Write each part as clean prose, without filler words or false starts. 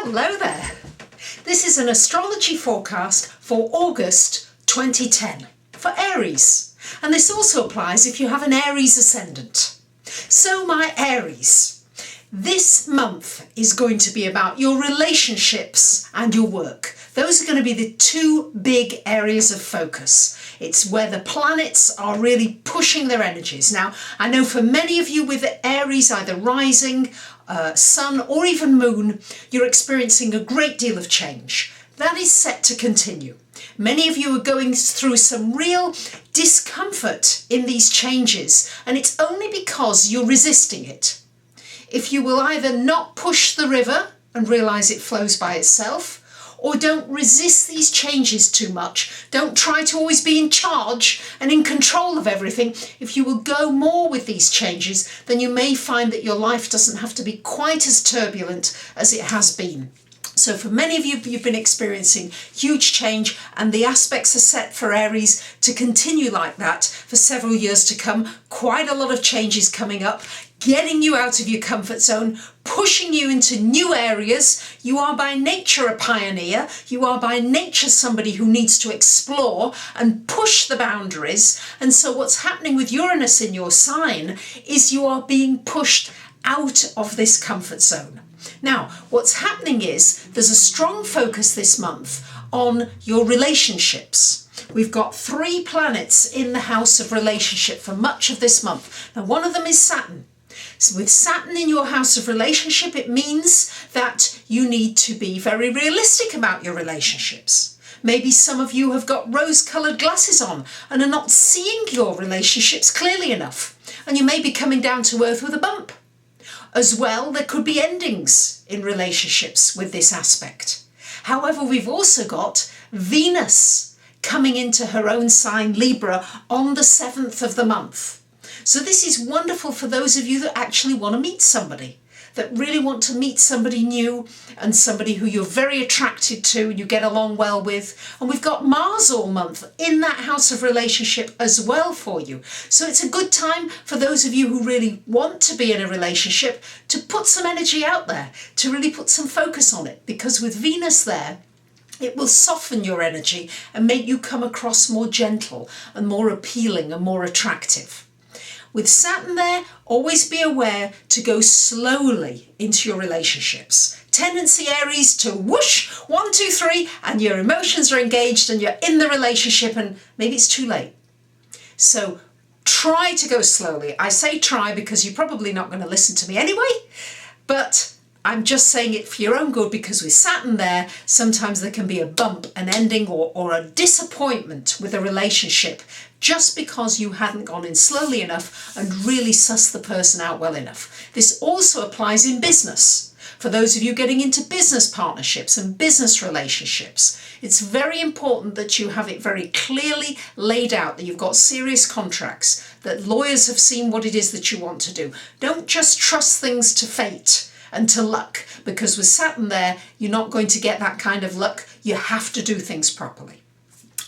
Hello there. This is an astrology forecast for August 2010 for Aries, and this also applies if you have an Aries ascendant. So my Aries, this month is going to be about your relationships and your work. Those are going to be the two big areas of focus. It's where the planets are really pushing their energies. Now, I know for many of you with Aries, either rising, sun or even moon, you're experiencing a great deal of change. That is set to continue. Many of you are going through some real discomfort in these changes, and it's only because you're resisting it. If you will either not push the river and realize it flows by itself, or don't resist these changes too much, don't try to always be in charge and in control of everything. If you will go more with these changes, then you may find that your life doesn't have to be quite as turbulent as it has been. So for many of you, you've been experiencing huge change, and the aspects are set for Aries to continue like that for several years to come. Quite a lot of changes coming up, getting you out of your comfort zone, pushing you into new areas. You are by nature a pioneer. You are by nature somebody who needs to explore and push the boundaries. And so what's happening with Uranus in your sign is you are being pushed out of this comfort zone. Now, what's happening is there's a strong focus this month on your relationships. We've got 3 planets in the house of relationship for much of this month. Now, one of them is Saturn. So with Saturn in your house of relationship, it means that you need to be very realistic about your relationships. Maybe some of you have got rose-coloured glasses on and are not seeing your relationships clearly enough. And you may be coming down to earth with a bump. As well, there could be endings in relationships with this aspect. However, we've also got Venus coming into her own sign, Libra, on the 7th of the month. So this is wonderful for those of you that actually want to meet somebody, that really want to meet somebody new and somebody who you're very attracted to and you get along well with. And we've got Mars all month in that house of relationship as well for you. So it's a good time for those of you who really want to be in a relationship to put some energy out there, to really put some focus on it, because with Venus there, it will soften your energy and make you come across more gentle and more appealing and more attractive. With Saturn there, always be aware to go slowly into your relationships. Tendency, Aries, to whoosh, 1, 2, 3, and your emotions are engaged and you're in the relationship and maybe it's too late. So try to go slowly. I say try because you're probably not going to listen to me anyway, but I'm just saying it for your own good, because with Saturn there, sometimes there can be a bump, an ending or a disappointment with a relationship just because you hadn't gone in slowly enough and really sussed the person out well enough. This also applies in business. For those of you getting into business partnerships and business relationships, it's very important that you have it very clearly laid out, that you've got serious contracts, that lawyers have seen what it is that you want to do. Don't just trust things to fate and to luck, because with Saturn there, you're not going to get that kind of luck. You have to do things properly.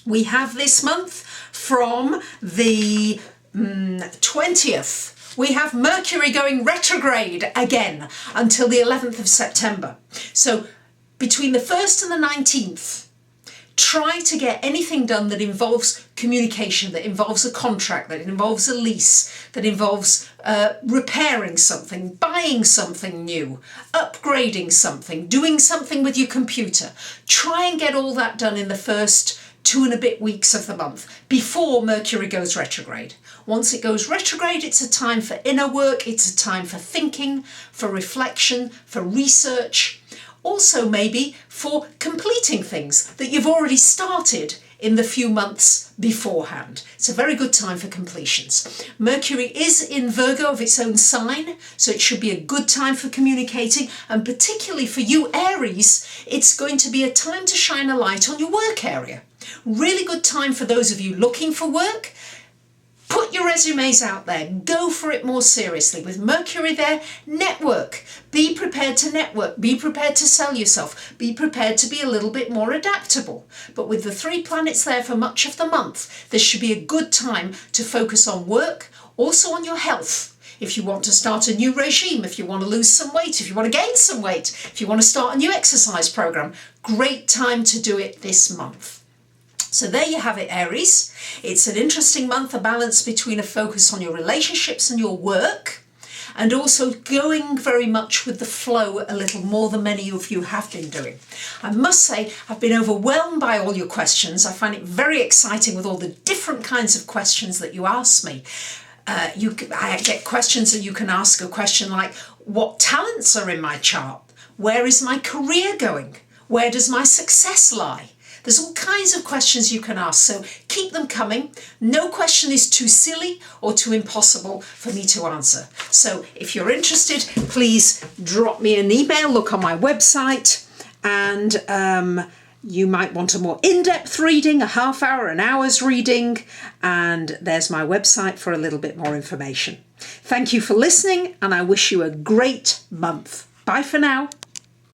We have this month from the 20th, we have Mercury going retrograde again until the 11th of September. So between the 1st and the 19th, try to get anything done that involves communication, that involves a contract, that involves a lease, that involves repairing something, buying something new, upgrading something, doing something with your computer. Try and get all that done in the first 2 and a bit weeks of the month before Mercury goes retrograde. Once it goes retrograde, it's a time for inner work, it's a time for thinking, for reflection, for research. Also maybe for completing things that you've already started in the few months beforehand. It's a very good time for completions. Mercury is in Virgo of its own sign, so it should be a good time for communicating, and particularly for you Aries, it's going to be a time to shine a light on your work area. Really good time for those of you looking for work. Put your resumes out there, go for it more seriously. With Mercury there, network. Be prepared to network, be prepared to sell yourself, be prepared to be a little bit more adaptable. But with the 3 planets there for much of the month, this should be a good time to focus on work, also on your health. if you want to start a new regime, if you want to lose some weight, if you want to gain some weight, if you want to start a new exercise program, great time to do it this month. So there you have it, Aries. It's an interesting month, a balance between a focus on your relationships and your work, and also going very much with the flow a little more than many of you have been doing. I must say, I've been overwhelmed by all your questions. I find it very exciting with all the different kinds of questions that you ask me. I get questions that you can ask a question like, what talents are in my chart? Where is my career going? Where does my success lie? There's all kinds of questions you can ask, so keep them coming. No question is too silly or too impossible for me to answer. So if you're interested, please drop me an email, look on my website, and you might want a more in-depth reading, a half hour, an hour's reading, and there's my website for a little bit more information. Thank you for listening, and I wish you a great month. Bye for now.